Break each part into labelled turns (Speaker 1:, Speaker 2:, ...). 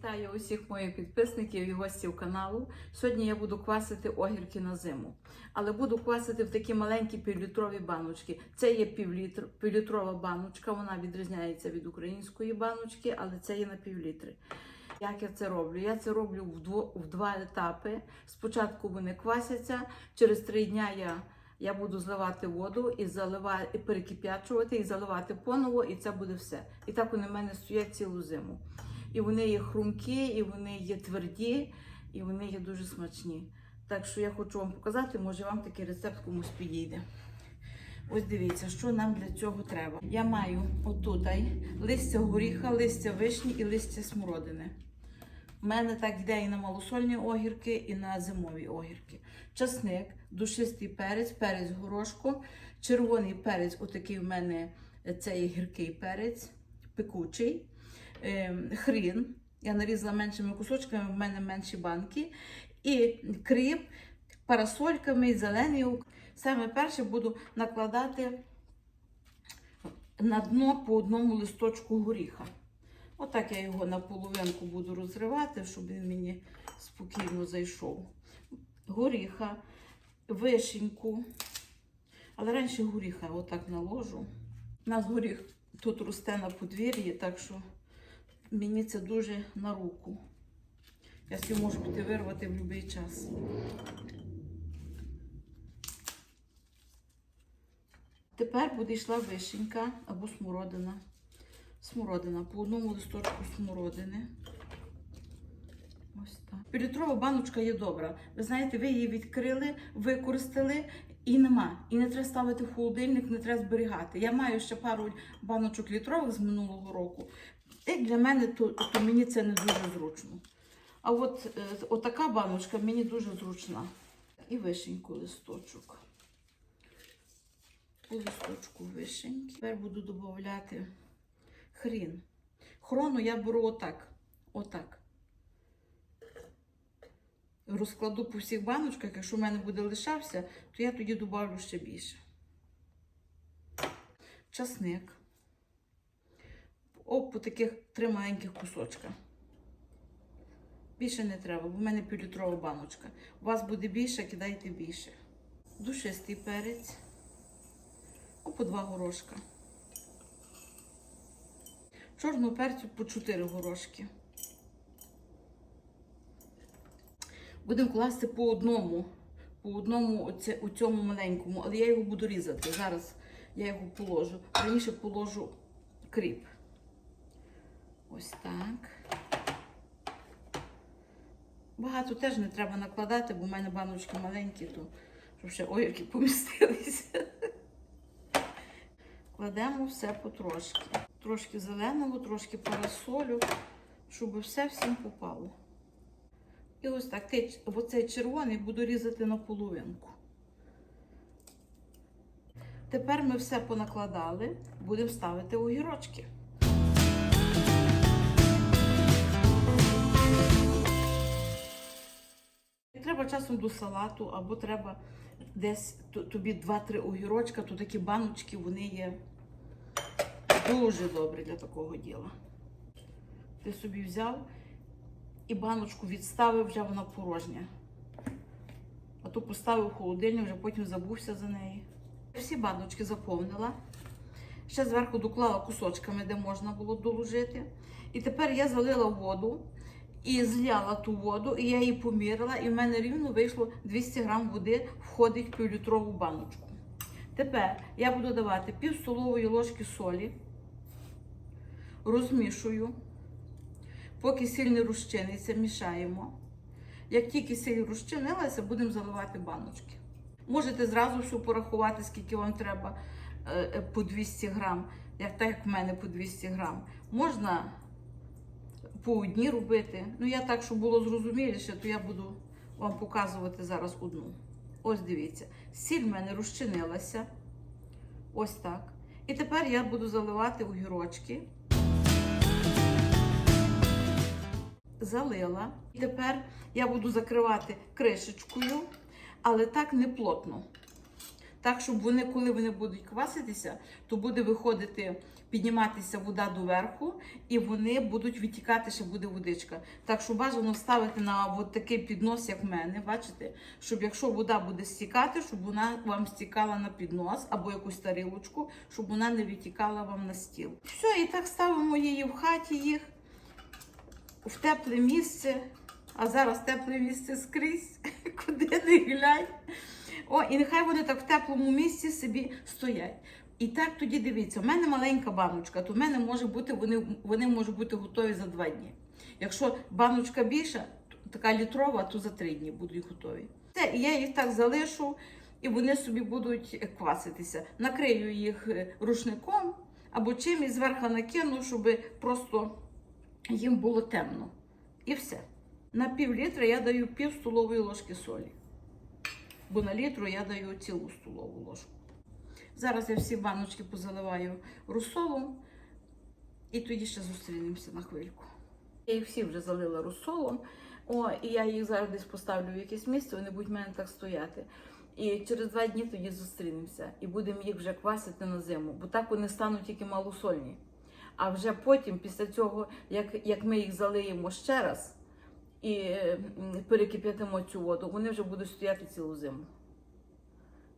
Speaker 1: Вітаю усіх моїх підписників і гостів каналу. Сьогодні я буду квасити огірки на зиму. Але буду квасити в такі маленькі півлітрові баночки. Це є півлітрова баночка, вона відрізняється від української баночки, але це є на півлітри. Як я це роблю? Я це роблю в два етапи. Спочатку вони квасяться, через 3 дні я буду зливати воду і перекип'ячувати, і заливати поново, і це буде все. І так вони в мене стоять цілу зиму. І вони є хрумкі, і вони є тверді, і вони є дуже смачні. Так що я хочу вам показати, може вам такий рецепт комусь підійде. Ось дивіться, що нам для цього треба. Я маю отут листя горіха, листя вишні і листя смородини. У мене так йде і на малосольні огірки, і на зимові огірки. Часник, душистий перець, перець горошко, червоний перець, отакий в мене це є гіркий перець, пекучий, хрін, я нарізала меншими кусочками, в мене менші банки, і кріп, парасольками, зелений. Саме перше буду накладати на дно по одному листочку горіха. Отак я його на половинку буду розривати, щоб він мені спокійно зайшов. Горіха, вишеньку, але раніше горіха отак наложу. У нас горіх тут росте на подвір'ї, так що мені це дуже на руку. Я собі можу піти вирвати в будь-який час. Тепер буде йшла вишенька або смородина. Смородина, по одному листочку смородини. Ось так. Півлітрова баночка є добра. Ви знаєте, ви її відкрили, використали і нема. І не треба ставити в холодильник, не треба зберігати. Я маю ще пару баночок літрових з минулого року. І для мене, то мені це не дуже зручно. А от така баночка мені дуже зручна. І вишеньку листочок. По листочку вишеньки. Тепер буду додавати хрін. Хрону я беру отак. Розкладу по всіх баночках, якщо в мене буде лишався, то я тоді добавлю ще більше. Часник. По таких 3 маленьких кусочка. Більше не треба, бо в мене півлітрова баночка. У вас буде більше, кидайте більше. Душистий перець. По 2 горошка. Чорного перцю по 4 горошки. Будемо класти по одному у цьому маленькому, але я його буду різати. Зараз я його положу. Раніше положу кріп. Ось так. Багато теж не треба накладати, бо в мене баночки маленькі, то щоб ще огірки помістилися. Кладемо все потрошки. Трошки зеленого, трошки парасолю, щоб все всім попало. І ось так, оцей червоний буду різати на половинку. Тепер ми все понакладали, будемо ставити огірочки. Треба часом до салату, або треба десь тобі 2-3 огірочка, то такі баночки, вони є дуже добрі для такого діла. Ти собі взяв і баночку відставив, вже вона порожня. А то поставив в холодильник, вже потім забувся за неї. Всі баночки заповнила. Ще зверху доклала кусочками, де можна було доложити. І тепер я залила воду і зляла ту воду, і я її поміряла, і в мене рівно вийшло 200 грам води, входить в півлітрову баночку. Тепер я буду давати пів столової ложки солі, розмішую, поки сіль не розчиниться, мішаємо. Як тільки сіль розчинилася, будемо заливати баночки. Можете зразу все порахувати, скільки вам треба по 200 грам, як в мене по 200 грам. Можна по одній робити. Ну, я так, щоб було зрозуміліше, то я буду вам показувати зараз одну. Ось дивіться, сіль в мене розчинилася. Ось так. І тепер я буду заливати огірочки. Залила. І тепер я буду закривати кришечкою, але так не плотно. Так, щоб вони, коли вони будуть кваситися, то буде виходити, підніматися вода доверху, і вони будуть витікати, ще буде водичка. Так що бажано ставити на от такий піднос, як в мене, бачите? Щоб якщо вода буде стікати, щоб вона вам стікала на піднос або якусь тарілочку, щоб вона не витікала вам на стіл. Все, і так ставимо її в хаті їх, в тепле місце. А зараз тепле місце скрізь, куди не глянь. О, і нехай вони так в теплому місці собі стоять. І так тоді дивіться, в мене маленька баночка, то в мене може бути, вони можуть бути готові за 2 дні. Якщо баночка більша, така літрова, то за 3 дні будуть готові. Все, і я їх так залишу, і вони собі будуть кваситися. Накрию їх рушником або чимось зверху накину, щоб просто їм було темно. І все. На пів-літра я даю пів столової ложки солі. Бо на літру я даю цілу столову ложку. Зараз я всі баночки позаливаю розсолом. І тоді ще зустрінемося на хвильку. Я їх всі вже залила розсолом. І я їх зараз десь поставлю в якесь місце, вони будуть в мене так стояти. І через 2 дні тоді зустрінемося. І будемо їх вже квасити на зиму. Бо так вони стануть тільки малосольні. А вже потім, після цього, як ми їх залиємо ще раз, і перекип'ятимо цю воду, вони вже будуть стояти цілу зиму.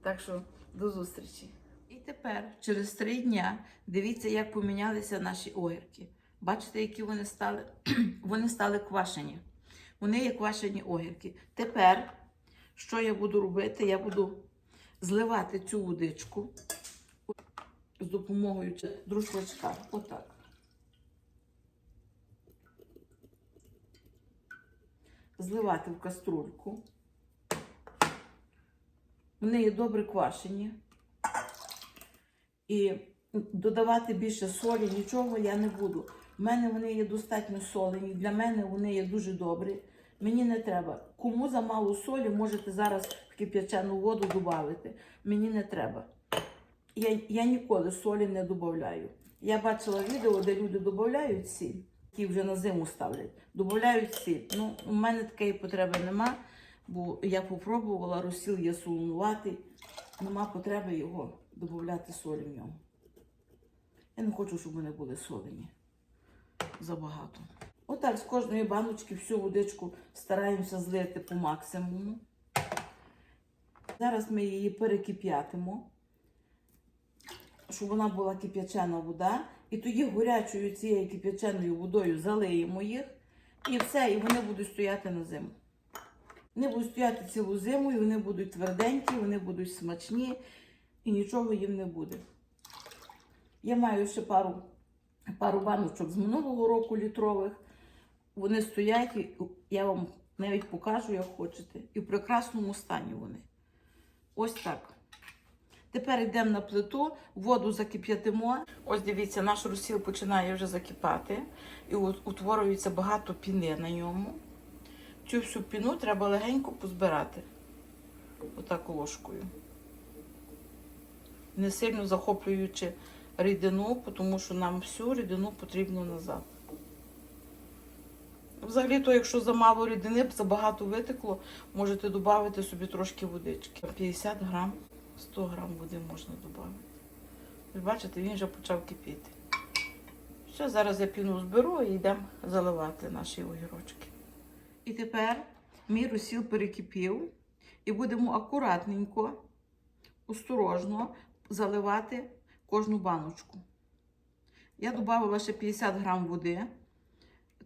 Speaker 1: Так що, до зустрічі. І тепер, через 3 дня, дивіться, як помінялися наші огірки. Бачите, які вони стали? Вони стали квашені. Вони є квашені огірки. Тепер, що я буду робити? Я буду зливати цю водичку з допомогою друшлачка. Отак. Зливати в каструльку. Вони є добре квашені. І додавати більше солі, нічого я не буду. У мене вони є достатньо солені, для мене вони є дуже добрі. Мені не треба. Кому замало солі, можете зараз в кип'ячену воду додати. Мені не треба. Я ніколи солі не додаю. Я бачила відео, де люди додають сіль, які вже на зиму ставлять. Додають сіль. Ну, у мене такої потреби нема, бо я попробувала, розсіл є солонуватий. Нема потреби його додати солі в ньому. Я не хочу, щоб вони були солені. Забагато. Отак з кожної баночки всю водичку стараємося злити по максимуму. Зараз ми її перекип'ятимо, щоб вона була кип'ячена вода. І тоді горячою цією кип'яченою водою залиємо їх. І все, і вони будуть стояти на зиму. Вони будуть стояти цілу зиму, і вони будуть тверденькі, вони будуть смачні, і нічого їм не буде. Я маю ще пару баночок з минулого року літрових. Вони стоять, і я вам навіть покажу, як хочете. І в прекрасному стані вони. Ось так. Тепер йдемо на плиту, воду закип'ятимо. Ось дивіться, наш розсіл починає вже закипати. І утворюється багато піни на ньому. Цю всю піну треба легенько позбирати. Отак ложкою. Не сильно захоплюючи рідину, тому що нам всю рідину потрібно назад. Взагалі, то якщо замало рідини, забагато витекло, можете додати собі трошки водички. 50 грам, 100 грам води можна додати. Ви бачите, він вже почав кипіти. Все, зараз я піну зберу і йдемо заливати наші огірочки. І тепер мій розсіл перекипів. І будемо акуратненько, осторожно заливати кожну баночку. Я додала ще 50 грам води,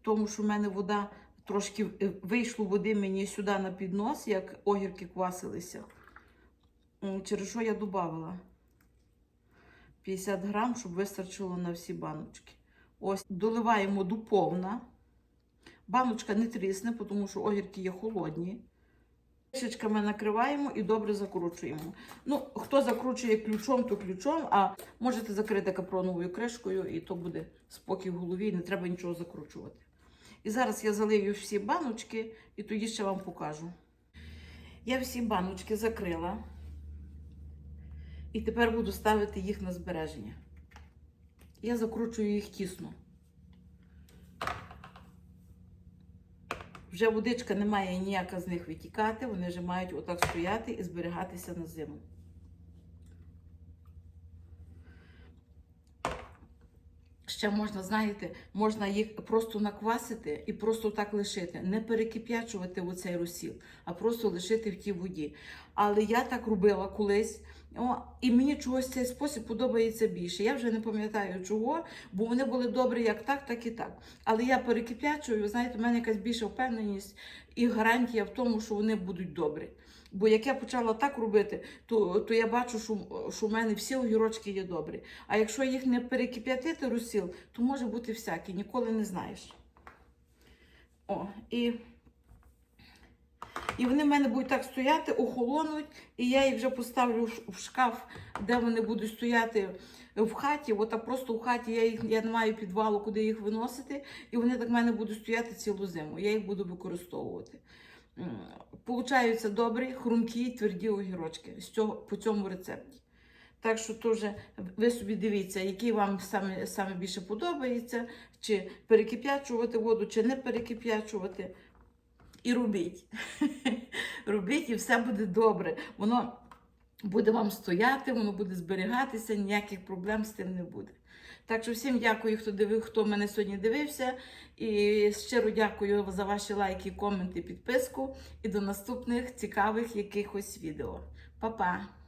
Speaker 1: тому що в мене вода трошки вийшло води мені сюди на піднос, як огірки квасилися. Через що я додала 50 грам, щоб вистачило на всі баночки. Ось, доливаємо до повна. Баночка не трісне, тому що огірки є холодні. Кришечками накриваємо і добре закручуємо. Ну, хто закручує ключом, то ключом, а можете закрити капроновою кришкою, і то буде спокій в голові, і не треба нічого закручувати. І зараз я залию всі баночки, і тоді ще вам покажу. Я всі баночки закрила. І тепер буду ставити їх на збереження. Я закручую їх тісно. Вже водичка не має ніяка з них витікати, вони вже мають отак стояти і зберігатися на зиму. Ще можна, знаєте, можна їх просто наквасити і просто так лишити, не перекип'ячувати в цей розсіл, а просто лишити в тій воді. Але я так робила колись, і мені чогось цей спосіб подобається більше. Я вже не пам'ятаю чого, бо вони були добрі як так, так і так. Але я перекип'ячую, знаєте, в мене якась більша впевненість і гарантія в тому, що вони будуть добрі. Бо як я почала так робити, то я бачу, що в мене всі огірочки є добрі. А якщо їх не перекип'ятити розсіл, то може бути всяке, ніколи не знаєш. І вони в мене будуть так стояти, охолонуть, і я їх вже поставлю в шкаф, де вони будуть стояти в хаті. Отак просто в хаті я не маю підвалу, куди їх виносити, і вони так в мене будуть стояти цілу зиму. Я їх буду використовувати. Получаються добрі, хрумкі, тверді огірочки по цьому рецепті. Так що теж ви собі дивіться, який вам саме більше подобається, чи перекип'ячувати воду, чи не перекип'ячувати. І робіть. Робіть, і все буде добре. Воно буде вам стояти, воно буде зберігатися, ніяких проблем з тим не буде. Так що всім дякую, хто мене сьогодні дивився. І щиро дякую за ваші лайки, коменти, підписку. І до наступних цікавих якихось відео. Па-па!